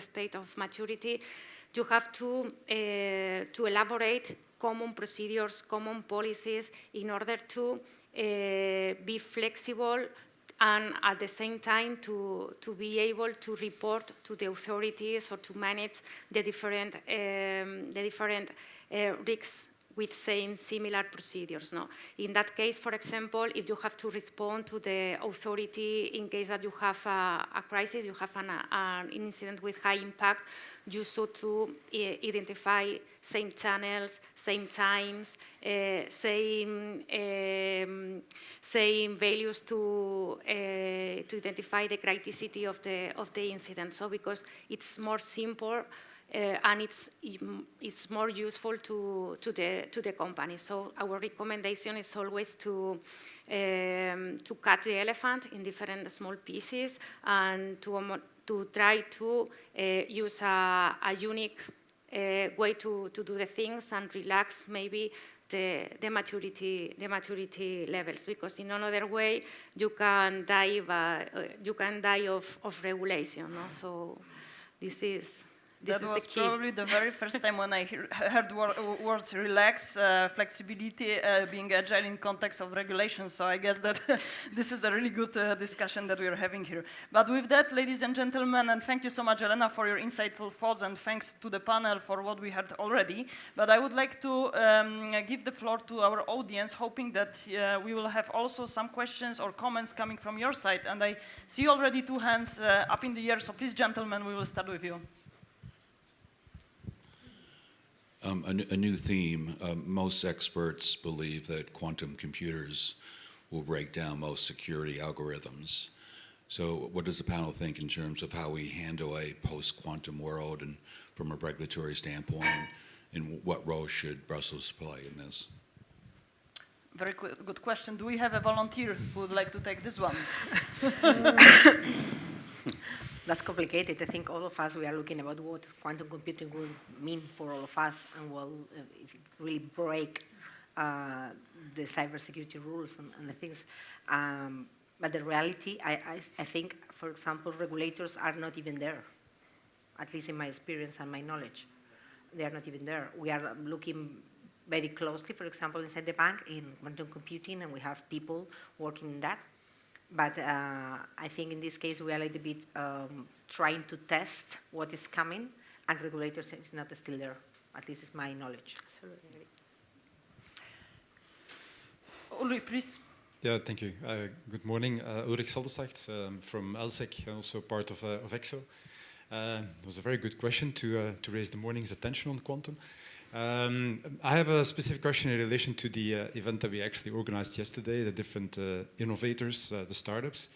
state of maturity, you have to elaborate common procedures, common policies in order to be flexible and at the same time to be able to report to the authorities or to manage the different risks with similar procedures. No? In that case, for example, if you have to respond to the authority in case that you have a crisis, you have an incident with high impact, you should to identify same channels, same times, same values to identify the criticality of the incident. So because it's more simple and it's more useful to the company. So our recommendation is always to cut the elephant in different small pieces and to try to use a unique way to do the things and relax maybe the maturity levels, because in another way you can die of regulation. No? So this is That was probably the very first time when I heard words relax, flexibility, being agile in context of regulations. So I guess that this is a really good discussion that we are having here. But with that, ladies and gentlemen, and thank you so much, Elena, for your insightful thoughts, and thanks to the panel for what we heard already. But I would like to give the floor to our audience, hoping that we will have also some questions or comments coming from your side. And I see already 2 hands up in the air. So please, gentlemen, we will start with you. A new theme. Most experts believe that quantum computers will break down most security algorithms. So what does the panel think in terms of how we handle a post-quantum world, and from a regulatory standpoint, and what role should Brussels play in this? Very good question. Do we have a volunteer who would like to take this one? That's complicated. I think all of us, we are looking about what quantum computing will mean for all of us, and will if it really break the cybersecurity rules and the things. But the reality, I think, for example, regulators are not even there, at least in my experience and my knowledge. they are not even there. We are looking very closely, for example, inside the bank in quantum computing, and we have people working in that. But I think in this case we are a little bit trying to test what is coming, and regulators is not still there. At least is my knowledge. Absolutely agree. Ulrich, please. Yeah, thank you. Good morning. Ulrich Saldesacht from ELSEC, also part of ECSO. It was a very good question to raise the morning's attention on quantum. I have a specific question in relation to the event that we actually organized yesterday, the different innovators, the startups.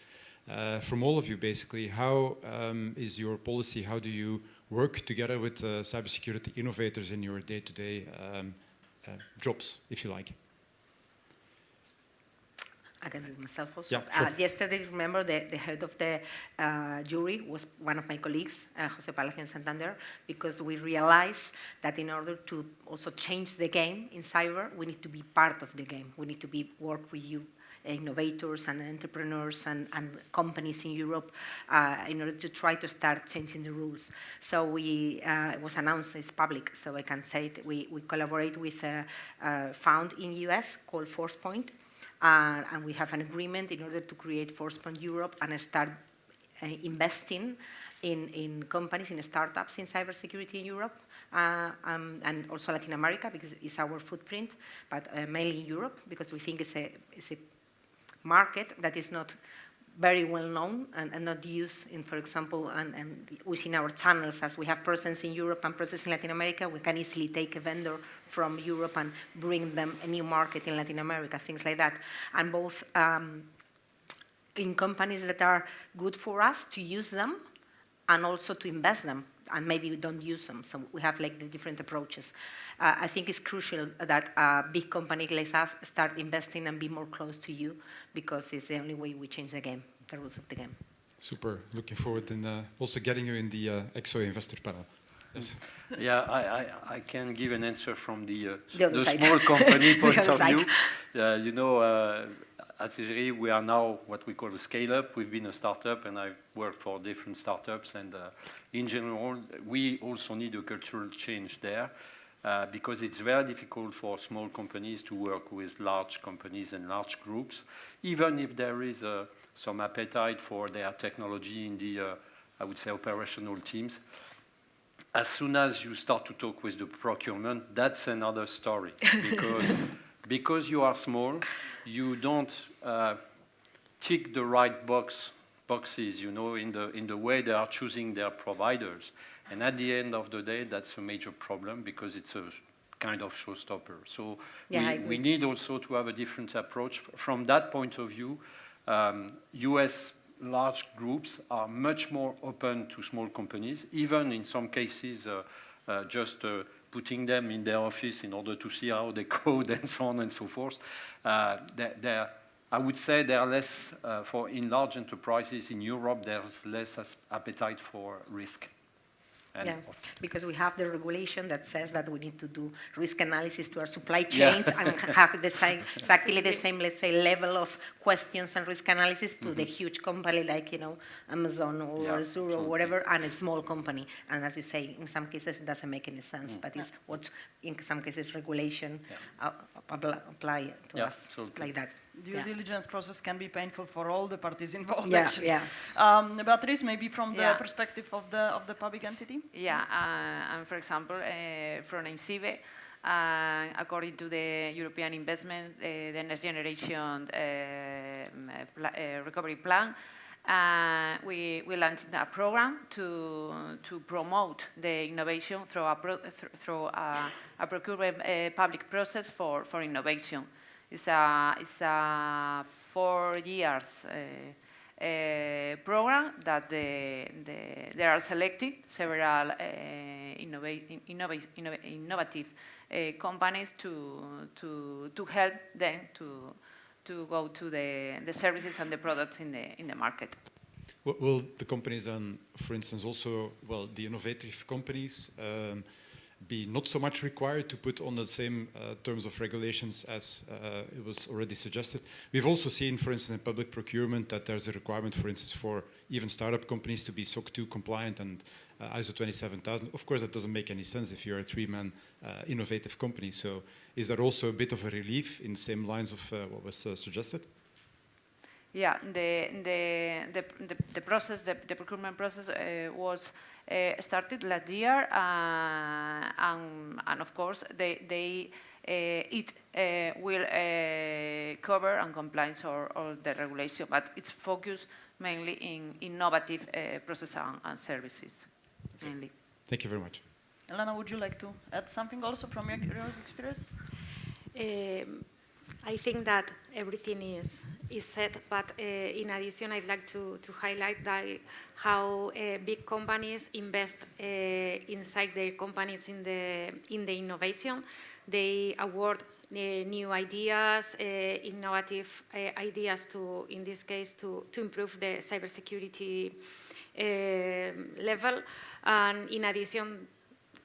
From all of you, basically, how is your policy? How do you work together with cybersecurity innovators in your day-to-day jobs, if you like? I can do it myself also. Yeah, sure. Yesterday, remember, the head of the jury was one of my colleagues, Jose Palacio in Santander, because we realized that in order to also change the game in cyber, we need to be part of the game. We need to work with you, innovators and entrepreneurs and companies in Europe in order to try to start changing the rules. So it was announced, it's public, so I can say it. We collaborate with a fund in US called ForcePoint. And we have an agreement in order to create ForcePoint Europe and start investing in companies, in startups in cybersecurity in Europe, and also Latin America, because it's our footprint, but mainly in Europe, because we think it's a market that is not very well known and not used in, for example, and within our channels, as we have presence in Europe and presence in Latin America, we can easily take a vendor from Europe and bring them a new market in Latin America, things like that. And both in companies that are good for us to use them and also to invest them, and maybe we don't use them. So we have like the different approaches. I think it's crucial that a big company like us start investing and be more close to you, because it's the only way we change the game, the rules of the game. Super. Looking forward in also getting you in the EXO investor panel. Yes. Yeah, I can give an answer from the side. small company point The of other view. You know, at EGERIE, we are now what we call a scale-up. We've been a startup, and I've worked for different startups. And in general, we also need a cultural change there, because it's very difficult for small companies to work with large companies and large groups, even if there is some appetite for their technology in the, I would say, operational teams. As soon as you start to talk with the procurement, that's another story. Because you are small, you don't tick the right boxes, you know, in the way they are choosing their providers. And at the end of the day, that's a major problem, because it's a kind of showstopper. So yeah, we need also to have a different approach. From that point of view, US large groups are much more open to small companies, even in some cases just putting them in their office in order to see how they code and so on and so forth. I would say there are less, in large enterprises in Europe, there's less appetite for risk. Yeah, because we have the regulation that says that we need to do risk analysis to our supply chains and have the same, exactly the same, let's say, level of questions and risk analysis to the huge company like, you know, Amazon or Azure or whatever, and a small company. And as you say, in some cases it doesn't make any sense, but it's what, in some cases, regulation apply to us like that. Due diligence process can be painful for all the parties involved. Yeah, actually. yeah. Beatriz, maybe from the perspective of the public entity. Yeah, and for example, from INCIBE, according to the European investment, the next generation recovery plan, we launched a program to promote the innovation through a procurement public process for innovation. It's a 4 years program that there are selected several innovative companies to help them to go to the services and the products in the market. Will the companies and, for instance, also, well, the innovative companies be not so much required to put on the same terms of regulations as it was already suggested? We've also seen, for instance, in public procurement that there's a requirement, for instance, for even startup companies to be SOC 2 compliant and ISO 27000. Of course, that doesn't make any sense if you're a three-man innovative company. So is there also a bit of a relief in the same lines of what was suggested? Yeah, the process, the procurement process was started last year, and of course it will cover and compliance all the regulation, but it's focused mainly in innovative process and services, mainly. Thank you very much. Elena, would you like to add something also from your experience? I think that everything is said, but in addition, I'd like to highlight that how big companies invest inside their companies in the innovation. They award new ideas, innovative ideas to, in this case, to improve the cybersecurity level. And in addition,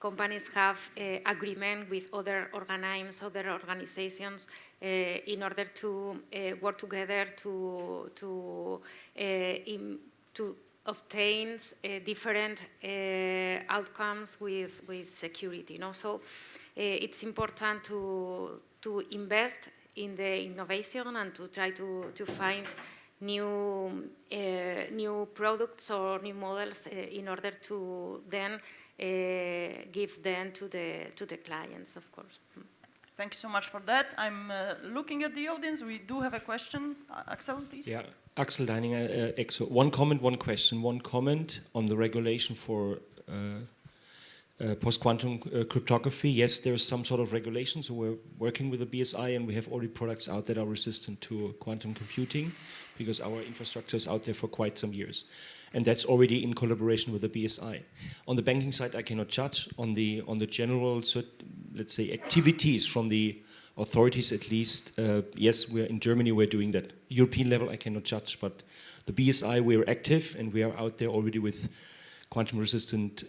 companies have agreement with other organizations in order to work together to obtain different outcomes with security. So it's important to invest in the innovation and to try to find new products or new models in order to then give them to the clients, of course. Thank you so much for that. I'm looking at the audience. We do have a question. Axel, please. Yeah, Axel Deininger, EGERIE. One comment, one question. One comment on the regulation for post-quantum cryptography. Yes, there's some sort of regulation, so we're working with the BSI and we have already products out that are resistant to quantum computing because our infrastructure is out there for quite some years. And that's already in collaboration with the BSI. On the banking side, I cannot judge. On the general, let's say, activities from the authorities at least, yes, we're in Germany, we're doing that. European level, I cannot judge, but the BSI, we're active and we are out there already with quantum-resistant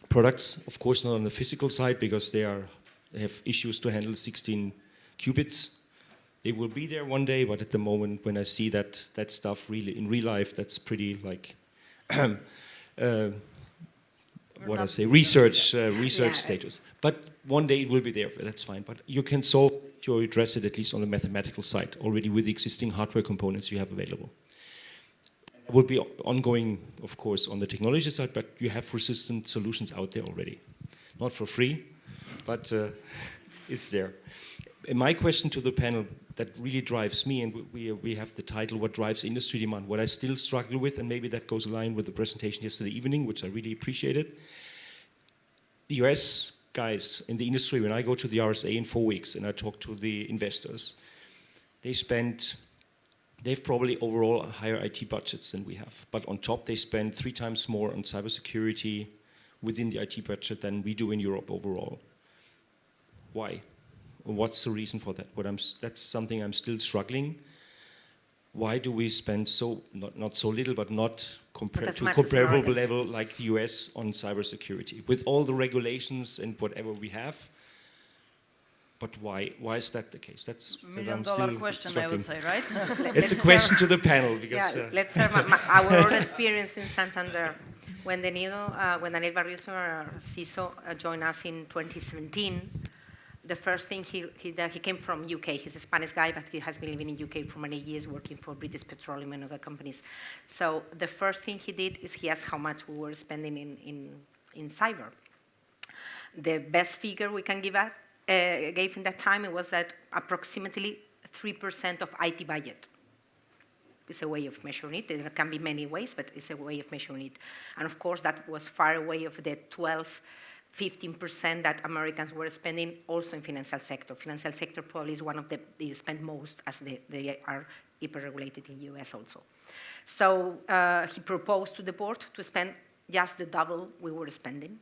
products. Of course, not on the physical side because they have issues to handle 16 qubits. They will be there one day, but at the moment when I see that stuff really in real life, that's pretty like, research status. But one day it will be there, that's fine. But you can solve it or address it at least on the mathematical side already with the existing hardware components you have available. It will be ongoing, of course, on the technology side, but you have resistant solutions out there already. Not for free, but it's there. And my question to the panel that really drives me, and we have the title, What Drives Industry Demand, what I still struggle with, and maybe that goes aligned with the presentation yesterday evening, which I really appreciated. The US guys in the industry, when I go to the RSA in 4 weeks and I talk to the investors, they've probably overall higher IT budgets than we have. But on top, they spend 3 times more on cybersecurity within the IT budget than we do in Europe overall. Why? What's the reason for that? That's something I'm still struggling. Why do we spend not so little, but not compared to a comparable level like the US on cybersecurity? With all the regulations and whatever we have, but why? Why is that the case? That's $1 million question, I would say, right? It's a question to the panel because. Yeah, let's have our own experience in Santander. When Daniel Barrioso, our CISO, joined us in 2017, the first thing he came from UK. He's a Spanish guy, but he has been living in UK for many years, working for British Petroleum and other companies. So the first thing he did is he asked how much we were spending in cyber. The best figure we can gave in that time, it was that approximately 3% of IT budget. It's a way of measuring it. There can be many ways, but it's a way of measuring it. And of course, that was far away of the 15% that Americans were spending also in financial sector. Financial sector probably is one of they spend most as they are hyper-regulated in US also. So he proposed to the board to spend just the double we were spending.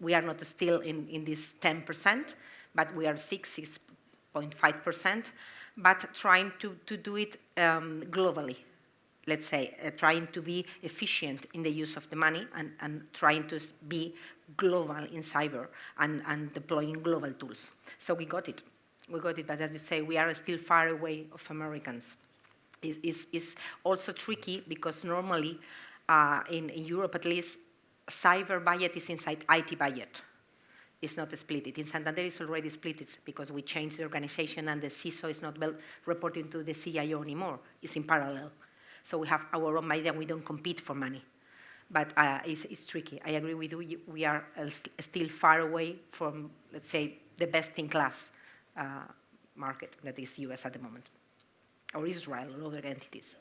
We are not still in this 10%, but we are 6.5%, but trying to do it globally. Let's say, trying to be efficient in the use of the money and trying to be global in cyber and deploying global tools. So we got it. We got it, but as you say, we are still far away of Americans. It's also tricky because normally in Europe at least, cyber budget is inside IT budget. It's not split. In Santander, it's already split because we changed the organization and the CISO is not reporting to the CIO anymore. It's in parallel. So we have our own budget and we don't compete for money. But it's tricky. I agree with you. We are still far away from, let's say, the best-in-class market that is US at the moment, or Israel or other entities.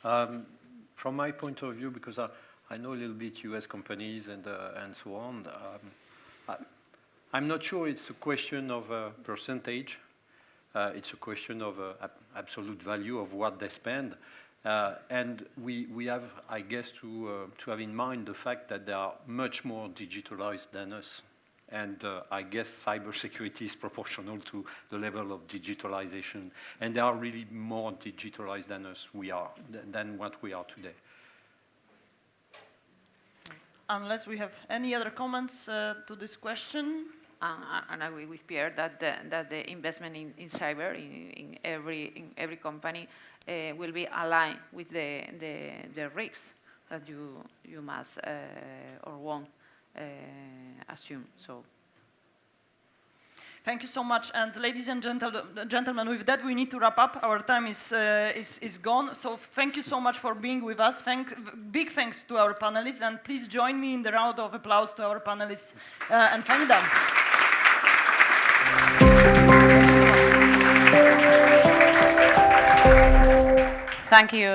From my point of view, because I know a little bit US companies and so on, I'm not sure it's a question of percentage. It's a question of absolute value of what they spend. And we have, I guess, to have in mind the fact that they are much more digitalized than us. And I guess cybersecurity is proportional to the level of digitalization. And they are really more digitalized than us, than what we are today. Unless we have any other comments to this question. And I agree with Pierre that the investment in cyber in every company will be aligned with the risks that you must or won't assume. So. Thank you so much, and ladies and gentlemen, with that we need to wrap up. Our time is gone. So thank you so much for being with us. Big thanks to our panelists, and please join me in the round of applause to our panelists and thank them. Thank you.